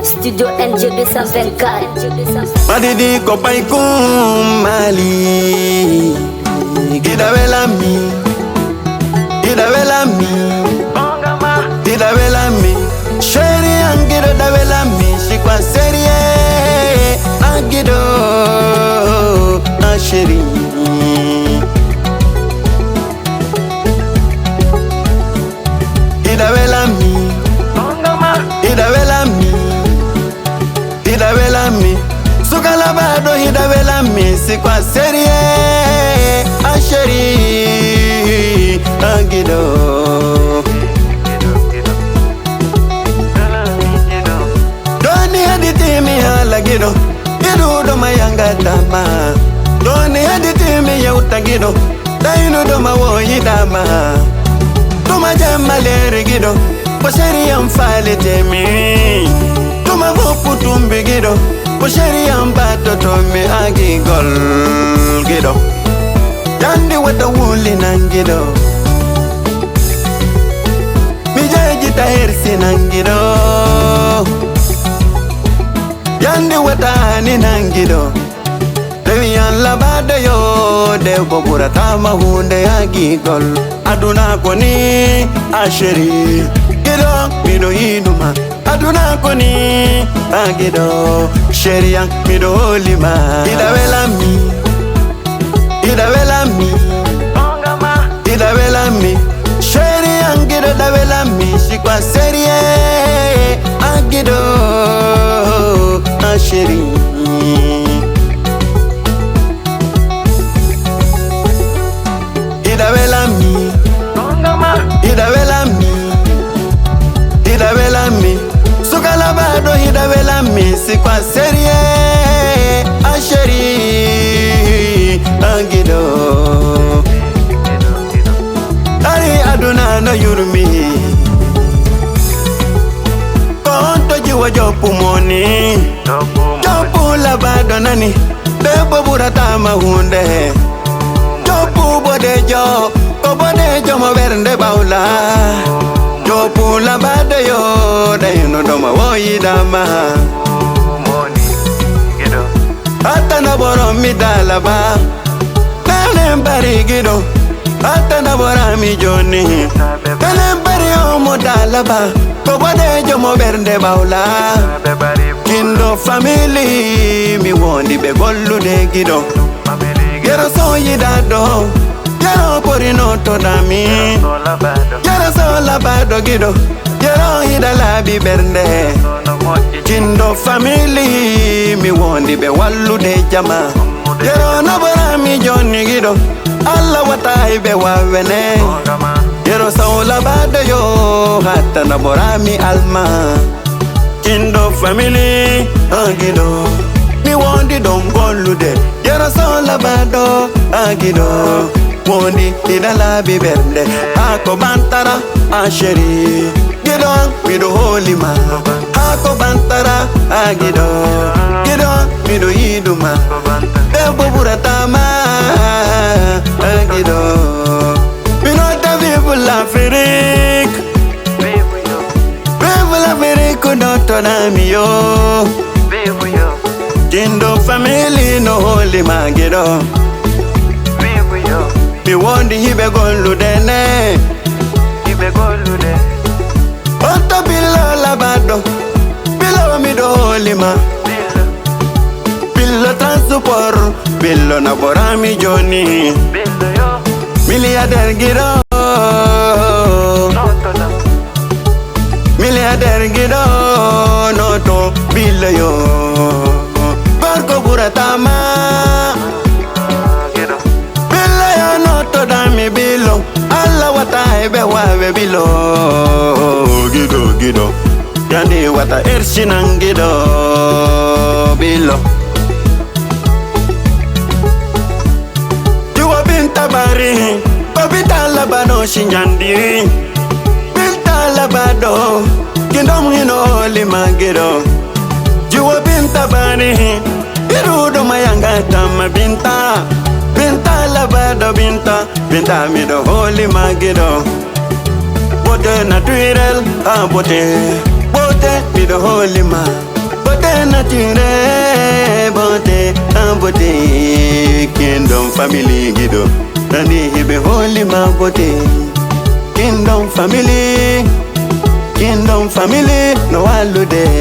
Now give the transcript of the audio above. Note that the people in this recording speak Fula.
Studio NJB 124. Madidi ko pai mali Gida vela mi Sheri angido da vela mi Shikwa serie Agido Asheri Gida vela mi Hida vela mi Sukala bado hida vela mi Sikwa serie Asheri Agido Doni haditi mi hala gido Gido do mayanga tama Doni haditi mi yauta gido Dainu do mawoyi dama Tuma jema leri gido Bosheri amfale temi Tuma vopu tumbi gido Bosheri ambato tome agi gol gido Yandi wata wuli nangido Mijaji tahirsi nangido Yandi wata hani nangido Dewi yan labada yo Debo buratama hunde agi gol Aduna koni asheri Gido mido hiduma Aduna koni agido Sheria mido lima Hida vela mi Sheria gido da vela mi Shikwa serie Agido Asheri Hida vela mi Sukala bado hida vela mi Sikwa serie Asheri Agido Ari aduna no yurumi Konto jiwa jopu moni Jopu la bado nani Debo burata mahunde Jopu bodejo Ko bodejo mo vernde baula Jopu la bado yo Daino doma woyi dama Hata na boro mi dalaba Nalem bari gido Hata na bora mi joni Nalem bari omo dalaba Ko bodejo mo vernde baula Kindo family Mi wondi be gollu de gido Yero so yidado Yero pori noto dami Yero so labado gido Yero hida labi bernde Kindo family Mi wondi be wallu de jama Yero nabora mi joni gido Allah wata ibe wawene Yero so labado yo Hata nabora mi alma Kindo family agido Mi wondi don gollu de Yero so labado agido Wondi hida labi bernde Ako bantara asheri Gido mido holima Ako bantara agido Gido mido hiduma Debo buratama agido Minota vivu l'Afrique Vivu l'Afrique Kudoto nami yo Kindo family no holima gido Mi wondi hibe gollu dene Oto bilo labado Bilo mi do holima Bilo transport Bilo na bora mi joni Milliardaire gido Milliardaire gido Noto bilo yo Gorko buratama Bilo yo noto dami bilo Allah wata ebe wawe bilo Gido Yandi wata ershinan gido bilo Juwa binta bari Ko binta labado shinjandi Binta labado Kindom hino lima gido Juwa binta bari Irudo mayanga tama binta Binta labado binta mido holi magido Bote naturel, bote beauty be the holy man. Beauty naturelle, beauty and beauty. Kingdom family gido. Nani he be holy man beauty. Kingdom family no holiday.